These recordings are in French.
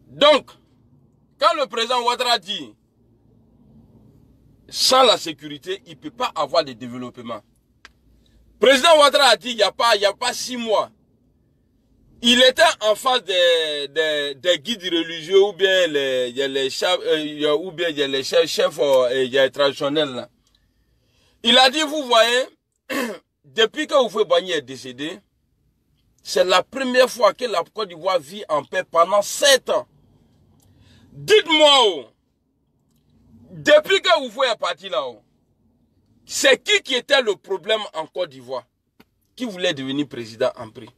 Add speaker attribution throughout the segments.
Speaker 1: Donc, quand le président Ouattara dit sans la sécurité, il ne peut pas avoir de développement. Le président Ouattara a dit il n'y a pas 6 mois. Il était en face des guides religieux ou bien les chefs traditionnels. Là. Il a dit, vous voyez, depuis que Houphouët-Boigny est décédé, c'est la première fois que la Côte d'Ivoire vit en paix pendant 7 ans. Dites-moi, depuis que Houphouët est parti là-haut, c'est qui était le problème en Côte d'Ivoire? Qui voulait devenir président en prix?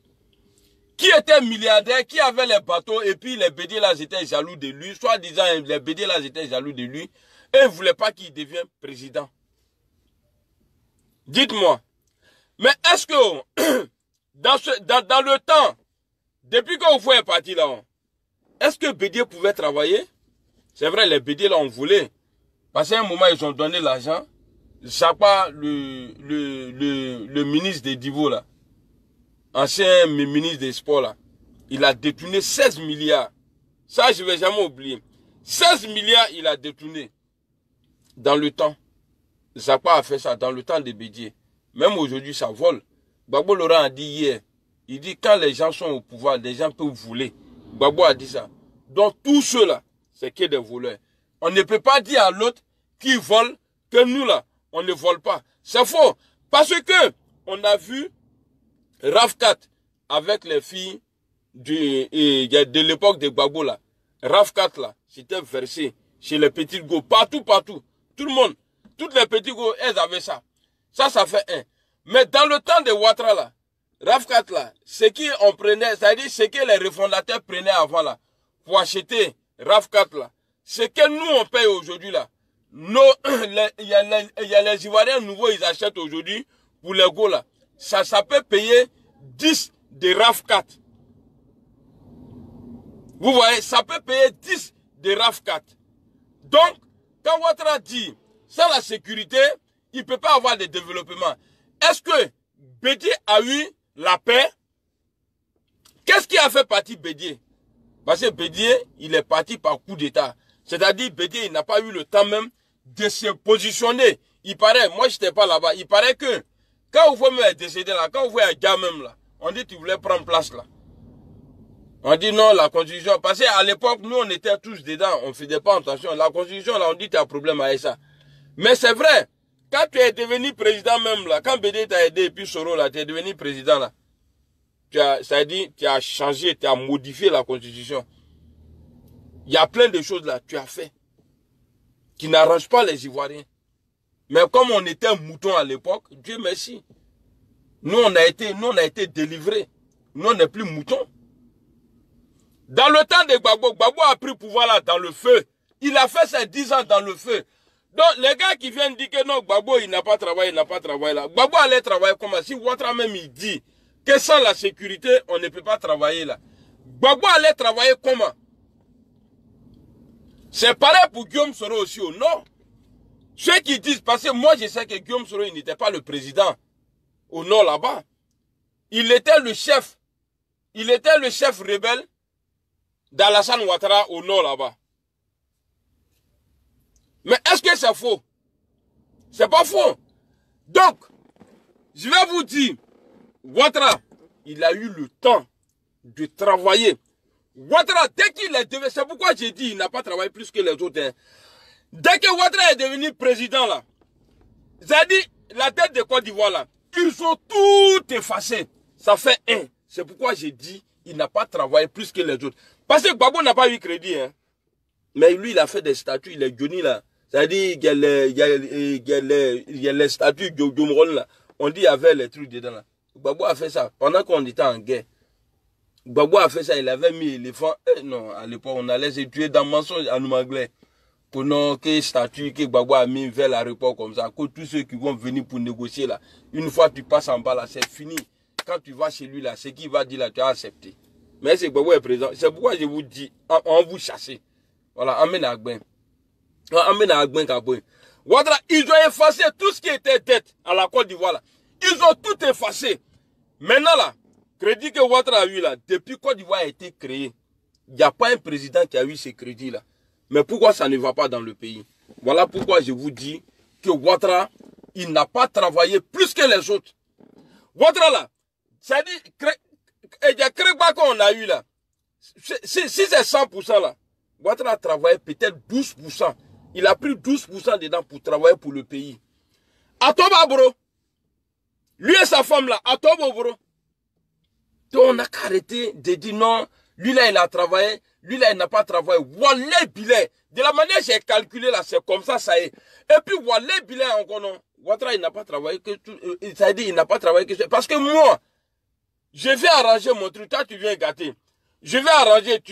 Speaker 1: Qui était milliardaire, qui avait les bateaux, et puis les bédiers là étaient jaloux de lui, soit disant les bédiers là étaient jaloux de lui, et ne voulaient pas qu'il devienne président. Dites-moi, mais est-ce que dans le temps, depuis que Houphouët est parti là, est-ce que Bédier pouvait travailler? C'est vrai, les Bédier là on voulait, parce qu'à un moment ils ont donné l'argent, Chapa, le ministre des Divo là, ancien ministre des Sports là, il a détourné 16 milliards. Ça, je ne vais jamais oublier. 16 milliards, il a détourné. Dans le temps. Zappa a fait ça dans le temps de Bédier. Même aujourd'hui, ça vole. Gbagbo Laurent a dit hier, il dit quand les gens sont au pouvoir, les gens peuvent voler. Gbagbo a dit ça. Donc tout cela, c'est que des voleurs. On ne peut pas dire à l'autre qui vole que nous là, on ne vole pas. C'est faux. Parce que on a vu Rafkat avec les filles de l'époque de Gbagbo là. Rafkat là, c'était versé chez les petits go, partout. Tout le monde, toutes les petits go, elles avaient ça. Ça fait un. Mais dans le temps de Ouattara là, Rafkat là, ce qu'on prenait, c'est-à-dire ce que les refondateurs prenaient avant là, pour acheter Rafkat là, ce que nous on paye aujourd'hui là, il y a les Ivoiriens nouveaux, ils achètent aujourd'hui pour les go là. Ça peut payer 10 de RAF4. Vous voyez, ça peut payer 10 de RAF4. Donc, quand Ouattara dit, sans la sécurité, il ne peut pas avoir de développement. Est-ce que Bédier a eu la paix? Qu'est-ce qui a fait partir Bédier? Parce que Bédier, il est parti par coup d'État. C'est-à-dire, Bédier, il n'a pas eu le temps même de se positionner. Il paraît, moi je n'étais pas là-bas, il paraît que quand vous voyez décédé là, quand vous voyez un gars même là, on dit qu'il voulait prendre place là. On dit non, la constitution, parce qu'à l'époque, nous on était tous dedans, on ne faisait pas attention. La constitution là, on dit tu as un problème avec ça. Mais c'est vrai, quand tu es devenu président même là, quand Bédier t'a aidé et puis Soro là, tu es devenu président là, ça dit, tu as changé, tu as modifié la constitution. Il y a plein de choses là, tu as fait, qui n'arrangent pas les Ivoiriens. Mais comme on était moutons à l'époque, Dieu merci. Nous, on a été délivrés. Nous, on n'est plus moutons. Dans le temps de Gbagbo, Gbagbo a pris pouvoir là dans le feu. Il a fait ses 10 ans dans le feu. Donc, les gars qui viennent dire que non, Gbagbo, il n'a pas travaillé là. Gbagbo allait travailler comment? Si Ouattara même, il dit que sans la sécurité, on ne peut pas travailler là. Gbagbo allait travailler comment? C'est pareil pour Guillaume Soro aussi, non? Ceux qui disent, parce que moi je sais que Guillaume Soro n'était pas le président au nord là-bas. Il était le chef. Il était le chef rebelle d'Alassane Ouattara au nord là-bas. Mais est-ce que c'est faux? C'est pas faux. Donc, je vais vous dire, Ouattara, il a eu le temps de travailler. Ouattara, dès qu'il est devenu, c'est pourquoi j'ai dit il n'a pas travaillé plus que les autres. Hein. Dès que Ouattara est devenu président là, c'est-à-dire la tête de Côte d'Ivoire là, ils ont tout effacé. Ça fait un. C'est pourquoi j'ai dit il n'a pas travaillé plus que les autres. Parce que Gbagbo n'a pas eu crédit. Hein. Mais lui, il a fait des statuts, il est Johnny là. C'est-à-dire il y a les statuts de Gomron là. On dit il y avait les trucs dedans là. Gbagbo a fait ça pendant qu'on était en guerre. Gbagbo a fait ça, il avait mis l'éléphant. Non, à l'époque, on allait se tuer dans le mensonge à nous anglais. Pour non, que statut que Gbagbo a mis vers l'aéroport comme ça. Que tous ceux qui vont venir pour négocier là, une fois que tu passes en bas là, c'est fini. Quand tu vas chez lui là, ce qu'il va dire là, tu as accepté. Mais c'est Gbagbo est présent. C'est pourquoi je vous dis, on vous chasse. Voilà, amène à Agben. Amène à Agben Kaboy. Ouattara, ils ont effacé tout ce qui était dette à la Côte d'Ivoire là. Ils ont tout effacé. Maintenant là, crédit que Ouattara a eu là, depuis Côte d'Ivoire a été créé, Il n'y a pas un président qui a eu ces crédits-là. Mais pourquoi ça ne va pas dans le pays? Voilà pourquoi je vous dis que Ouattara, il n'a pas travaillé plus que les autres. Ouattara là, ça dit, il y a Krekba qu'on a eu là. Si c'est 100% là, Ouattara a travaillé peut-être 12%. Il a pris 12% dedans pour travailler pour le pays. Atoba bro. Lui et sa femme là, Atoba bro. Donc on n'a qu'à arrêter de dire non, lui là il a travaillé, lui là il n'a pas travaillé. Wallah bilay. De la manière j'ai calculé là, c'est comme ça est. Et puis Wallah bilay encore non. Ouattara il n'a pas travaillé que tout, ça dit il n'a pas travaillé que parce que moi, je vais arranger mon truc, toi tu viens gâter. Je vais arranger,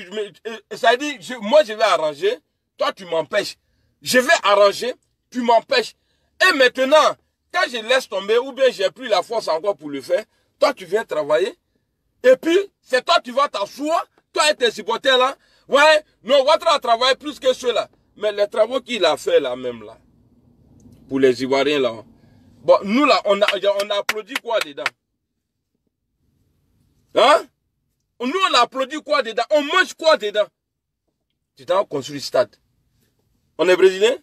Speaker 1: ça dit, moi je vais arranger, toi tu m'empêches. Je vais arranger, tu m'empêches. Et maintenant, quand je laisse tomber, ou bien j'ai plus la force encore pour le faire, toi tu viens travailler. Et puis, c'est toi tu vas t'asseoir, toi et tes supporters là. Ouais, non, Ouattara a travaillé plus que ceux-là. Mais les travaux qu'il a fait là même là, pour les Ivoiriens là. Bon, nous là, on a applaudi quoi dedans? Hein? Nous, on a applaudi quoi dedans? On mange quoi dedans? Tu t'as construit le stade. On est brésilien?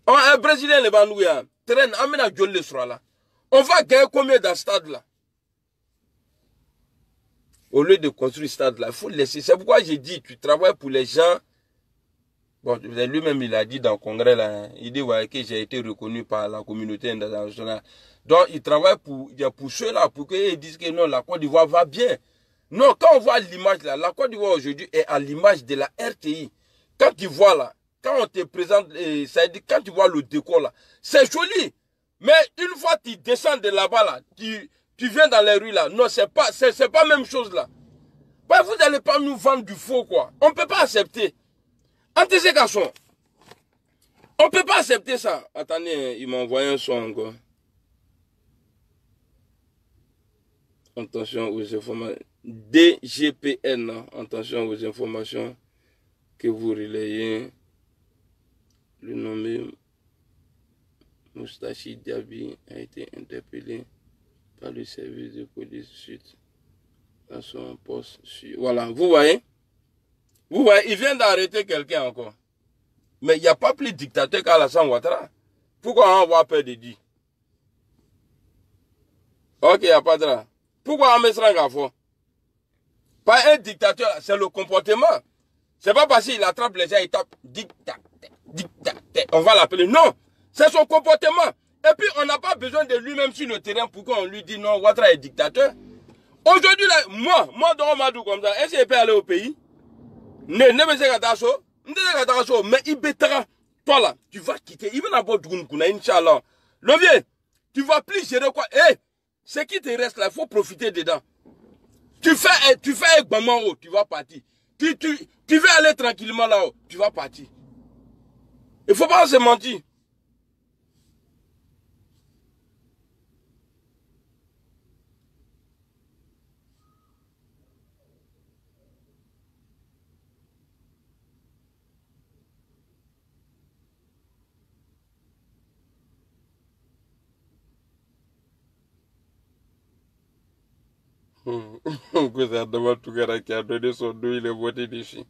Speaker 1: On est brésilien, les bandouilles. Traîne, amène à gueule le soir là. On va gagner combien dans ce stade là? Au lieu de construire le stade là, il faut laisser. C'est pourquoi j'ai dit, tu travailles pour les gens. Bon, lui-même, il a dit dans le congrès là, il dit ouais, que j'ai été reconnu par la communauté internationale. Donc, il travaille pour ceux-là, pour qu'ils disent que non, la Côte d'Ivoire va bien. Non, quand on voit l'image là, la Côte d'Ivoire aujourd'hui est à l'image de la RTI. Quand tu vois là, quand on te présente, ça dit, quand tu vois le décor là, c'est joli. Mais une fois que tu descends de là-bas là, tu viens dans les rues là, non, c'est pas la même chose là. Bah, vous n'allez pas nous vendre du faux quoi. On ne peut pas accepter. Entre ces garçons, on ne peut pas accepter ça. Attendez, il m'a envoyé un son encore. Attention aux informations. DGPN, attention aux informations que vous relayez. Le nommé Moustachi Diaby a été interpellé par le service de police suite à son poste. Voilà, vous voyez? Vous voyez, il vient d'arrêter quelqu'un encore. Mais il n'y a pas plus de dictateur qu'Alassane Ouattara. Pourquoi on va peur de dire? Ok, il n'y a pas de là. Pourquoi on met ça en fond? Pas un dictateur, c'est le comportement. C'est pas parce qu'il attrape les gens, il tape dictateur, dictateur. On va l'appeler. Non, c'est son comportement. Et puis, on n'a pas besoin de lui-même sur le terrain pour qu'on lui dise non, Ouattara est dictateur. Aujourd'hui, là, moi, dans Madou comme ça, est-ce qu'il peut aller au pays? Mais il bêtera. Toi là, tu vas quitter. Il va d'abord Dougouna, Inch'Allah. Le vieux, tu vas plus gérer quoi? Eh, ce qui te reste là, il faut profiter dedans. Tu fais un maman haut, tu vas partir. Tu veux aller tranquillement là-haut, tu vas partir. Il ne faut pas se mentir. C'est Adama Tougara qui a donné son dos, il est voté dessus.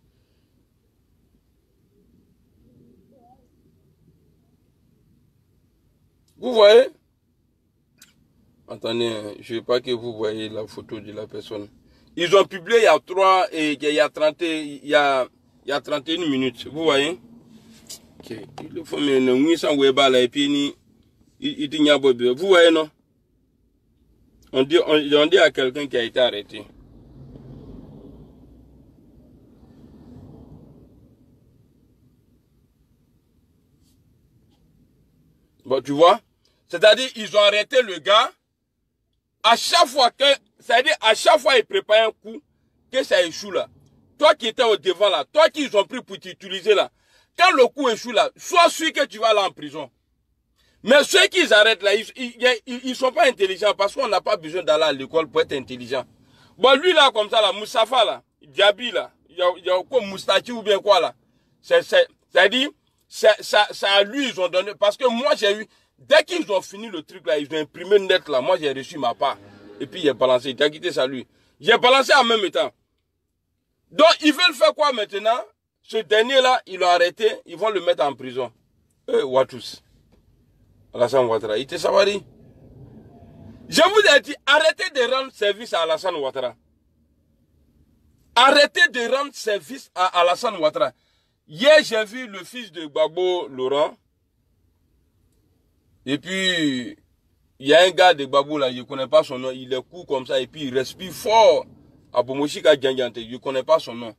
Speaker 1: Vous voyez? Attendez, je ne veux pas que vous voyez la photo de la personne. Ils ont publié il y a 31 minutes. Vous voyez? Okay. Il faut me et puis vous voyez non? On dit à quelqu'un qui a été arrêté. Bon, tu vois? C'est-à-dire, ils ont arrêté le gars. À chaque fois ils préparent un coup, que ça échoue là. Toi qui étais au devant là, toi qui ils ont pris pour t'utiliser là. Quand le coup échoue là, sois sûr que tu vas aller en prison. Mais ceux qui arrêtent là, ils sont pas intelligents parce qu'on n'a pas besoin d'aller à l'école pour être intelligent. Bon, lui là, comme ça là, Moussafa là, Diaby là, il y a quoi, Moustachi ou bien quoi là. C'est-à-dire, ça à lui ils ont donné, parce que moi j'ai eu, dès qu'ils ont fini le truc là, ils ont imprimé net là, moi j'ai reçu ma part. Et puis il a balancé, il a quitté ça lui. J'ai balancé en même temps. Donc, ils veulent faire quoi maintenant? Ce dernier-là, ils l'ont arrêté, ils vont le mettre en prison. Ouattous. Alassane Ouattara, il te savait. Je vous ai dit, arrêtez de rendre service à Alassane Ouattara. Arrêtez de rendre service à Alassane Ouattara. Hier, j'ai vu le fils de Gbagbo Laurent. Et puis, il y a un gars de Gbagbo là, je ne connais pas son nom. Il est court comme ça et puis il respire fort. Abomoshika Djangiante, je ne connais pas son nom.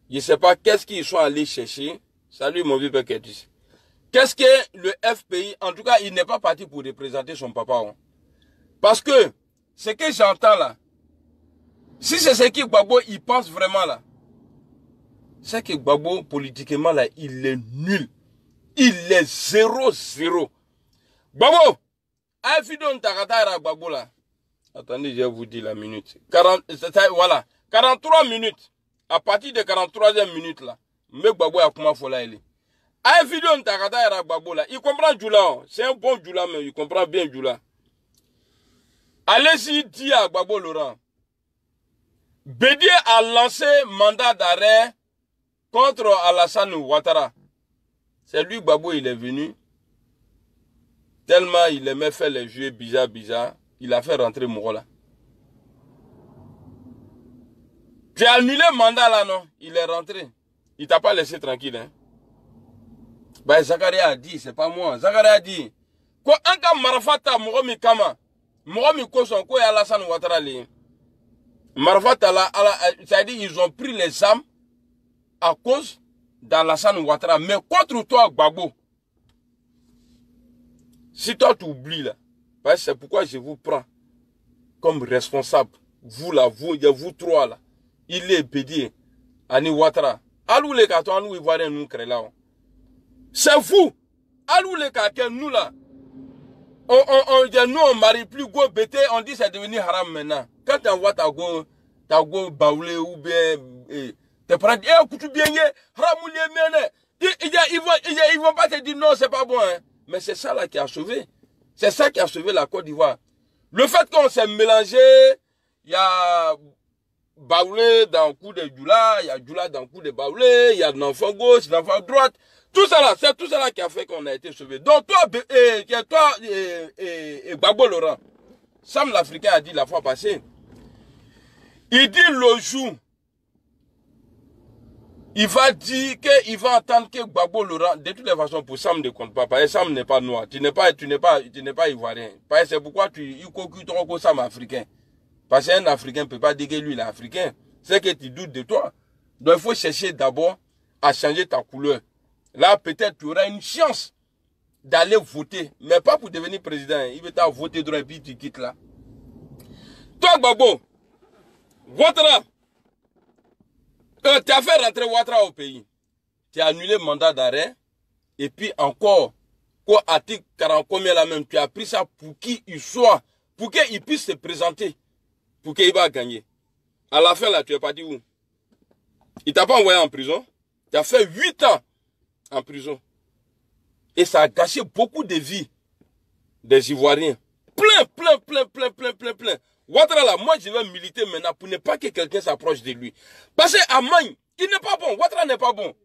Speaker 1: Je ne sais pas qu'est-ce qu'ils sont allés chercher. Salut mon vieux père Curtis. Qu'est-ce que le FPI, en tout cas, il n'est pas parti pour représenter son papa. Hein. Parce que, ce que j'entends là, si c'est ce que Gbagbo, il pense vraiment là, c'est que Gbagbo, politiquement là, il est nul. Il est 0-0. Gbagbo, un vidéo de Gbagbo là. Attendez, je vais vous dire la minute. Voilà, 43 minutes. À partir de 43e minute là, mais Gbagbo a comment faut là il est. Un vidéo de Gbagbo là, il comprend Djoula. C'est un bon Djoula, mais il comprend bien Djoula. Allez-y, dit à Gbagbo Laurent. Bédié a lancé mandat d'arrêt contre Alassane Ouattara. C'est lui, Gbagbo, il est venu. Tellement il aimait faire les jeux bizarres. Il a fait rentrer Mourola. Tu as annulé le mandat là, non? Il est rentré. Il t'a pas laissé tranquille, hein? Bah, Zakaria a dit, c'est pas moi. Zakaria a dit. Quoi, un cas Marafata, Mouromi Kama. Mouromi Koson, quoi, Alassane Ouattara, li. Marafata là, c'est-à-dire, ils ont pris les armes à cause d'Alassane Ouattara. Mais contre toi, Gbagbo. Si toi, tu oublies là. C'est pourquoi je vous prends comme responsable. Vous là, vous trois là. Il est pédié. Ani Ouattara. Alou les cartons, nous Ivoiriens, nous créons là. C'est vous. Alou les cartons, nous là. Nous on marie plus go bété, on dit c'est devenu haram maintenant. Quand tu envoies ta go baoulé ou bien te prendre, écoute bien, haram ils vont pas te dire non, c'est pas bon. Hein. Mais c'est ça là qui a sauvé. C'est ça qui a sauvé la Côte d'Ivoire. Le fait qu'on s'est mélangé, il y a baoulé dans le coup de Djoula, il y a Djoula dans le coup de baoulé, il y a l'enfant gauche, l'enfant droite. Tout ça là, c'est tout ça là qui a fait qu'on a été sauvé. Donc toi, Gbagbo Laurent, Sam l'Africain a dit la fois passée, il dit le jour, il va dire qu'il va entendre que Gbagbo Laurent, de toutes les façons, pour Sam ne compte pas, parce que Sam n'est pas noir, tu n'es pas ivoirien. Parce que c'est pourquoi il faut Sam africain. Parce qu'un Africain ne peut pas dire que lui il est africain. C'est que tu doutes de toi. Donc il faut chercher d'abord à changer ta couleur. Là, peut-être tu auras une chance d'aller voter. Mais pas pour devenir président. Il veut t'en voter droit et puis tu quittes là. Toi, Gbagbo, Ouattara, tu as fait rentrer Ouattara au pays. Tu as annulé le mandat d'arrêt. Et puis encore, quoi, article 40 combien là même, tu as pris ça pour qu'il soit, pour qu'il puisse se présenter, pour qu'il va gagner. À la fin là, tu es parti où? Il t'a pas envoyé en prison. Tu as fait 8 ans en prison. Et ça a gâché beaucoup de vies des Ivoiriens. Plein. Ouattara là, moi je vais militer maintenant pour ne pas que quelqu'un s'approche de lui. Parce qu'Amagne, il n'est pas bon. Ouattara n'est pas bon.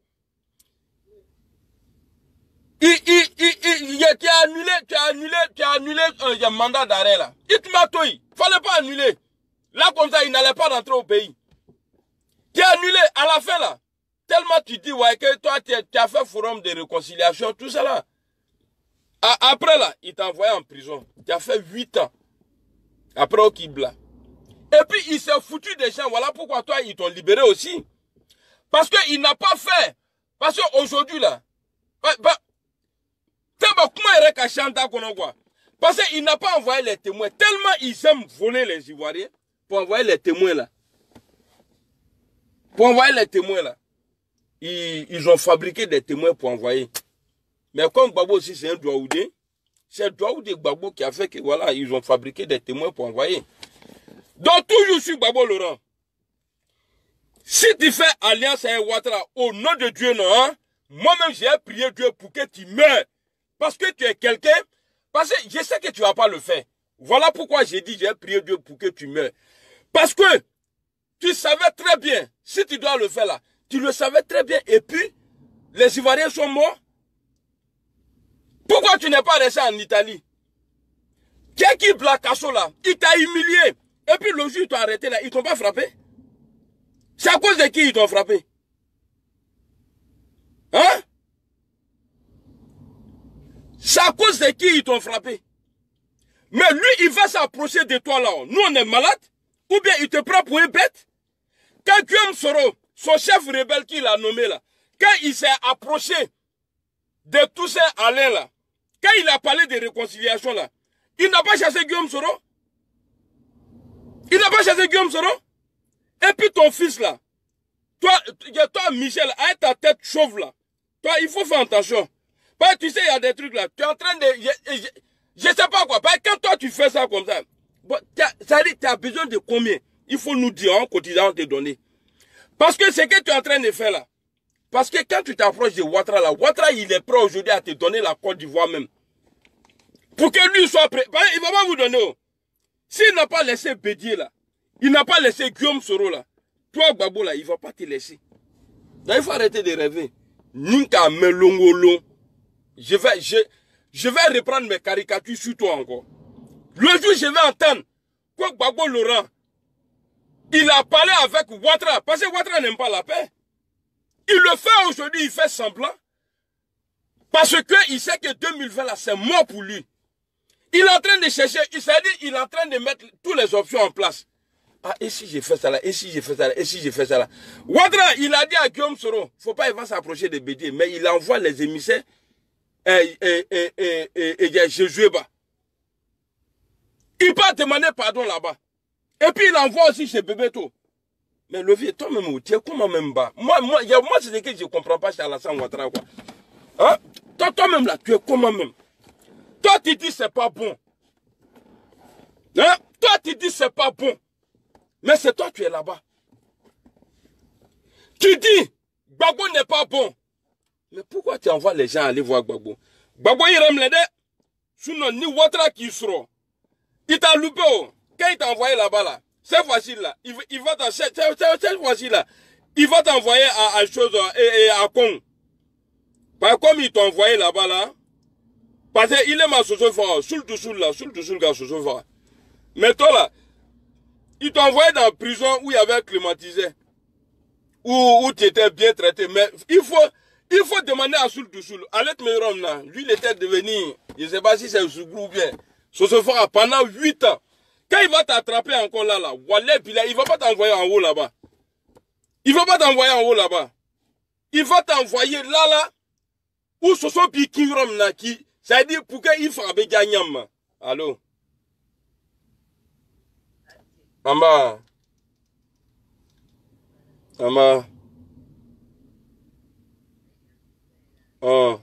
Speaker 1: Tu as annulé un mandat d'arrêt là. Il fallait pas annuler. Là comme ça, il n'allait pas rentrer au pays. Tu as annulé à la fin là. Tellement tu dis ouais, que toi tu as fait forum de réconciliation, tout ça là. Après là, il t'a envoyé en prison. Tu as fait 8 ans. Après au Kibla. Et puis il s'est foutu des gens. Voilà pourquoi toi, ils t'ont libéré aussi. Parce qu'il n'a pas fait. Parce qu'aujourd'hui là. Parce qu'il n'a pas envoyé les témoins. Tellement ils aiment voler les Ivoiriens. Pour envoyer les témoins là. Pour envoyer les témoins là. Ils ont fabriqué des témoins pour envoyer. Mais comme Gbagbo aussi c'est un Douaoudé, c'est Douaoudé Gbagbo qui a fait que voilà, ils ont fabriqué des témoins pour envoyer. Donc toujours sur Gbagbo Laurent. Si tu fais alliance avec Ouattara au nom de Dieu, non, hein, moi-même j'ai prié Dieu pour que tu meurs. Parce que tu es quelqu'un, parce que je sais que tu ne vas pas le faire. Voilà pourquoi j'ai dit j'ai prié Dieu pour que tu meurs. Parce que tu savais très bien, si tu dois le faire là, tu le savais très bien, et puis, les Ivoiriens sont morts. Pourquoi tu n'es pas resté en Italie? Keki Blakasso là, il t'a humilié. Et puis le jour où ils t'ont arrêté là, ils t'ont pas frappé. C'est à cause de qui ils t'ont frappé? Hein? C'est à cause de qui ils t'ont frappé? Mais lui, il va s'approcher de toi là. Nous, on est malades. Ou bien il te prend pour une bête. Quand Guillaume Soro, son chef rebelle qu'il a nommé là, quand il s'est approché de tous ces Alain là, quand il a parlé de réconciliation là, il n'a pas chassé Guillaume Soro. Il n'a pas chassé Guillaume Soro. Et puis ton fils là, toi Michel, avec ta tête chauve là, toi, il faut faire attention. Parce que tu sais, il y a des trucs là, tu es en train de... Je sais pas quoi, parce que quand toi tu fais ça comme ça, bon, ça dit, tu as besoin de combien? Il faut nous dire en quotidien, te donner. Parce que ce que tu es en train de faire là, parce que quand tu t'approches de Ouattara là, Ouattara il est prêt aujourd'hui à te donner la Côte d'Ivoire même. Pour que lui soit prêt. Il ne va pas vous donner. Oh. S'il n'a pas laissé Bédier là, il n'a pas laissé Guillaume Soro là, toi Gbagbo là, il ne va pas te laisser. Donc il faut arrêter de rêver. Ninka melongolo. Je vais reprendre mes caricatures sur toi encore. Le jour où je vais entendre que Gbagbo Laurent, il a parlé avec Ouattara, parce que Ouattara n'aime pas la paix. Il le fait aujourd'hui, il fait semblant. Parce qu'il sait que 2020 là, c'est mort pour lui. Il est en train de chercher, il est en train de mettre toutes les options en place. Ah, et si j'ai fait ça là, et si j'ai fait ça là, et si j'ai fait ça là. Ouattara, il a dit à Guillaume Soro, il ne faut pas s'approcher de Bédier, mais il envoie les émissaires Jésus-Eba. Il peut demander pardon là-bas. Et puis il envoie aussi chez Bébéto. Mais le vieux, toi-même, tu es comment même bas? Moi c'est ce que je ne comprends pas chez Alassane Ouattara, quoi. Hein? Toi-même là, tu es comment même? Toi, tu dis c'est pas bon. Hein? Toi, tu dis c'est pas bon. Mais c'est toi, tu es là-bas. Tu dis, Gbagbo n'est pas bon. Mais pourquoi tu envoies les gens aller voir Gbagbo? Gbagbo, il aime les deux. Sinon, ni Ouattara qui sera. Il t'a loupé. Quand il t'a envoyé là-bas, là, cette fois-ci là, il va cette fois-ci là, il va t'envoyer à chose et à Kong. Par comme il t'a envoyé là-bas là, parce qu'il est ma soso-fort, sous le gars soso-fort. Mais toi là, il t'a envoyé dans la prison où il y avait climatisé, où tu étais bien traité. Mais il faut demander à Soul Soul. Alet Merom là, lui il était devenu, je ne sais pas si c'est Sougrou ou bien, soso-fort pendant 8 ans. Quand il va t'attraper encore là, Wallet, il ne va pas t'envoyer en haut là-bas. Il ne va pas t'envoyer en haut là-bas. Il va t'envoyer là, où ce sont Pikirom là, qui, ça dit pour qu'il fasse avec Gagnam. Allô? Amba. Oh.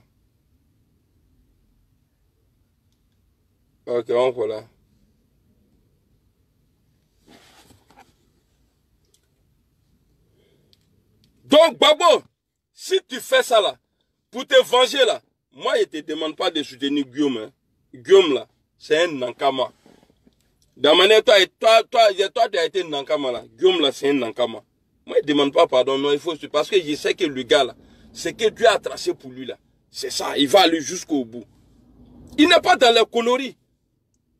Speaker 1: Ok, on voit là. Donc, Gbagbo, si tu fais ça là, pour te venger là, moi je ne te demande pas de soutenir Guillaume. Hein. Guillaume là, c'est un Nankama. D'amane, toi, tu as été Nankama là. Guillaume là, c'est un Nankama. Moi je ne demande pas pardon, non, il faut, parce que je sais que le gars là, c'est que Dieu a tracé pour lui là. C'est ça, il va aller jusqu'au bout. Il n'est pas dans les conneries.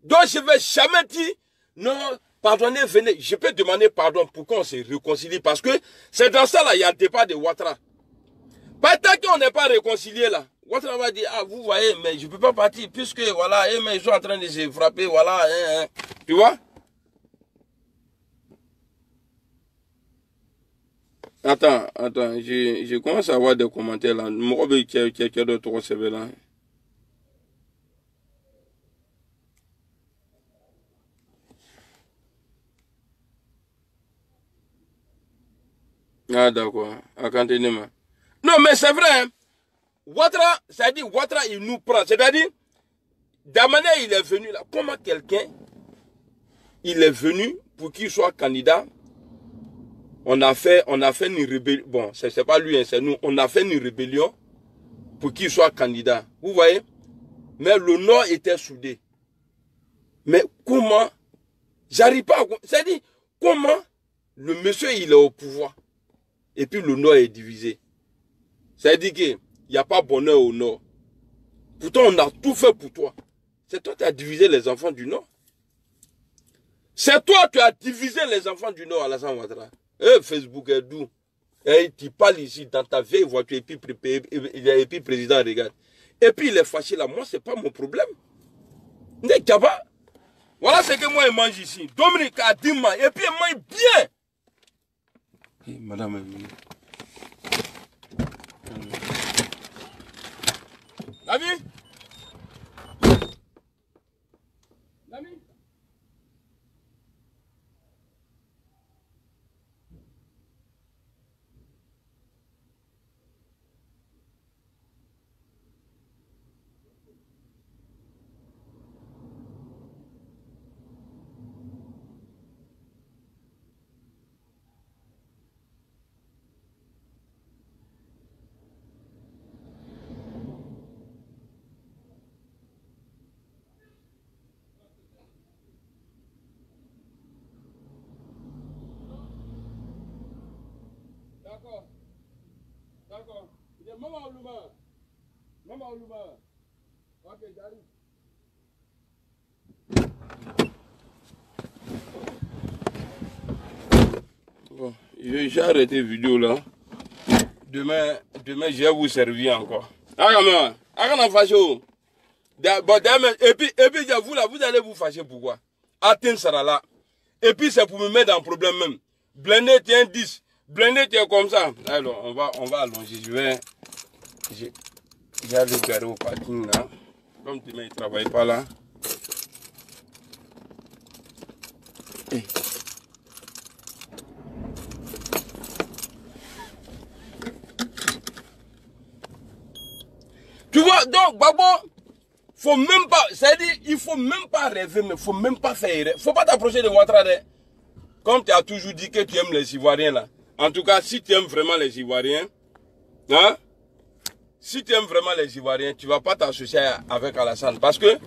Speaker 1: Donc je ne vais jamais dire, non, pardonnez, venez. Je peux demander pardon pour qu'on se réconcilie. Parce que c'est dans ça là, il y a le départ de Ouattara. Pas tant qu'on n'est pas réconcilié là. Ouattara va dire, ah vous voyez, mais je ne peux pas partir puisque voilà, mais ils sont en train de se frapper, voilà. Tu vois? Attends, je commence à avoir des commentaires là. Moi, quelqu'un d'autre recevait là. Ah d'accord, non mais c'est vrai, hein. Ouattara, c'est-à-dire Ouattara il nous prend, c'est-à-dire Damané il est venu là, comment quelqu'un il est venu pour qu'il soit candidat, on a fait une rébellion, bon c'est pas lui, hein, c'est nous, on a fait une rébellion pour qu'il soit candidat, vous voyez, mais le Nord était soudé, mais comment, j'arrive pas à, c'est-à-dire comment le monsieur, il est au pouvoir. Et puis le Nord est divisé. C'est-à-dire qu'il n'y a pas bonheur au Nord. Pourtant, on a tout fait pour toi. C'est toi qui as divisé les enfants du Nord. C'est toi qui as divisé les enfants du Nord, Alassane Ouattara. Facebook est doux. Et tu parles ici dans ta vieille voiture et puis président regarde. Et puis il est fâché là. Moi, ce n'est pas mon problème. Voilà ce que moi je mange ici. Dominique a dit moi. Et puis il mange bien. Hey, madame. L'ami? L'ami? D'accord. D'accord. Il est maman Ouluma. Maman Ouluma. Ok, j'arrive. Bon, j'ai arrêté la vidéo là. Demain, je vais vous servir encore. Et puis, vous là, vous allez vous fâcher pourquoi? Atteindre ça là. Et puis, c'est pour me mettre en problème même. Blindé, tiens 10. Blindé, tiens comme ça. Alors, on va allonger. J'ai le garé au parking là. Comme demain, il ne travaille pas là. Hey. Tu vois, donc, Babo, faut même pas, c'est-à-dire, il faut même pas rêver, mais faut même pas faire, faut pas t'approcher de Ouattara. Comme tu as toujours dit que tu aimes les Ivoiriens là. En tout cas, si tu aimes vraiment les Ivoiriens, hein, si tu aimes vraiment les Ivoiriens, tu vas pas t'associer avec Alassane. Parce que